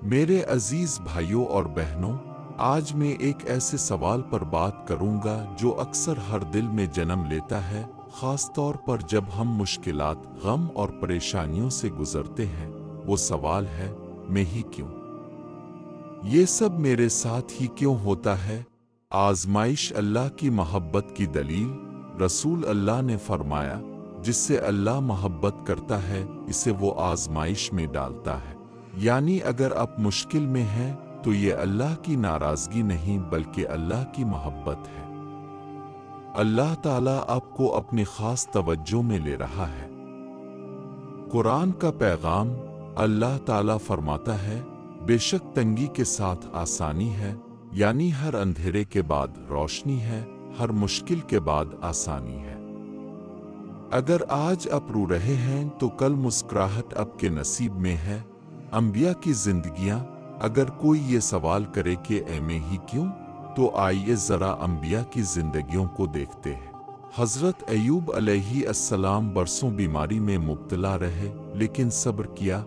میرے अजीज भाइयों और बहनों, आज मैं एक ऐसे सवाल पर बात करूंगा जो अक्सर हर दिल में जन्म लेता है, खास तौर पर जब हम मुश्किलात, गम और परेशानियों से गुजरते हैं। वो सवाल है, मैं ही क्यों? ये सब मेरे साथ ही क्यों होता है? आजमाइश अल्लाह की मोहब्बत की दलील। रसूल अल्लाह ने फरमाया, जिससे अल्लाह मोहब्बत करता है इसे वो आजमाइश में डालता है। यानी अगर आप मुश्किल में हैं तो ये अल्लाह की नाराजगी नहीं बल्कि अल्लाह की मोहब्बत है। अल्लाह ताला आपको अपनी खास तवज्जो में ले रहा है। कुरान का पैगाम, अल्लाह ताला फरमाता है, बेशक तंगी के साथ आसानी है, यानी हर अंधेरे के बाद रोशनी है, हर मुश्किल के बाद आसानी है। अगर आज आप रो रहे हैं तो कल मुस्कुराहट आपके नसीब में है। अंबिया की जिंदगियां, अगर कोई ये सवाल करे कि ए मैं ही क्यों, तो आइए जरा अंबिया की जिंदगियों को देखते हैं। हजरत अय्यूब अलैहिस्सलाम बरसों बीमारी में मुब्तला रहे लेकिन सब्र किया।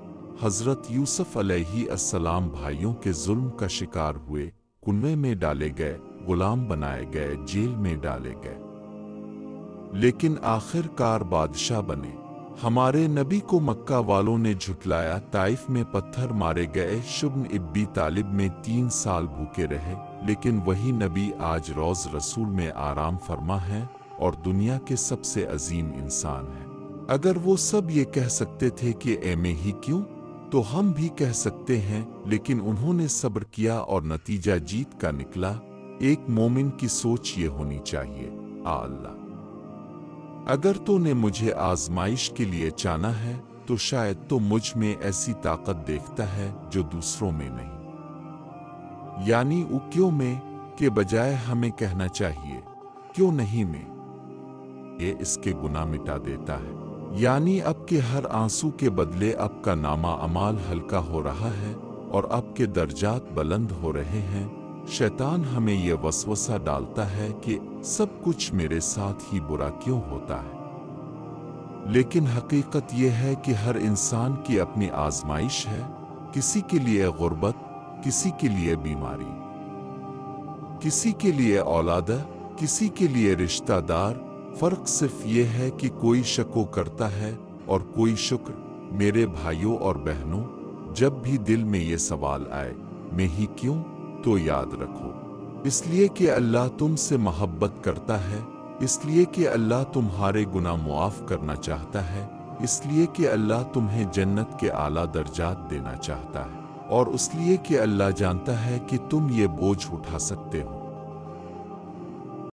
हजरत यूसुफ अलैहिस्सलाम भाइयों के जुल्म का शिकार हुए, कुएं में डाले गए, गुलाम बनाए गए, जेल में डाले गए, लेकिन आखिरकार बादशाह बने। हमारे नबी को मक्का वालों ने झुटलाया, ताइफ में पत्थर मारे गए, शुब्न इब्बी तालिब में 3 साल भूखे रहे, लेकिन वही नबी आज रोज रसूल में आराम फरमा है और दुनिया के सबसे अजीम इंसान है। अगर वो सब ये कह सकते थे कि ए मैं ही क्यों, तो हम भी कह सकते हैं, लेकिन उन्होंने सब्र किया और नतीजा जीत का निकला। एक मोमिन की सोच ये होनी चाहिए, अल्लाह अगर तूने मुझे आजमाइश के लिए चाना है तो शायद तो मुझ में ऐसी ताकत देखता है जो दूसरों में नहीं। यानी वो क्यों में के बजाय हमें कहना चाहिए क्यों नहीं में। ये इसके गुनाह मिटा देता है। यानी आपके हर आंसू के बदले आपका नामा अमाल हल्का हो रहा है और आपके दर्जात बुलंद हो रहे हैं। शैतान हमें यह वसवसा डालता है कि सब कुछ मेरे साथ ही बुरा क्यों होता है, लेकिन हकीकत यह है कि हर इंसान की अपनी आजमाइश है। किसी के लिए गुर्बत, किसी के लिए बीमारी, किसी के लिए औलाद, किसी के लिए रिश्तेदार। फर्क सिर्फ ये है कि कोई शको करता है और कोई शुक्र। मेरे भाइयों और बहनों, जब भी दिल में ये सवाल आए, मैं ही क्यों, तो याद रखो, इसलिए कि अल्लाह तुमसे मोहब्बत करता है, इसलिए कि अल्लाह तुम्हारे गुनाह मुआफ करना चाहता है, इसलिए कि अल्लाह तुम्हें जन्नत के आला दर्जात देना चाहता है, और इसलिए कि अल्लाह जानता है कि तुम ये बोझ उठा सकते हो।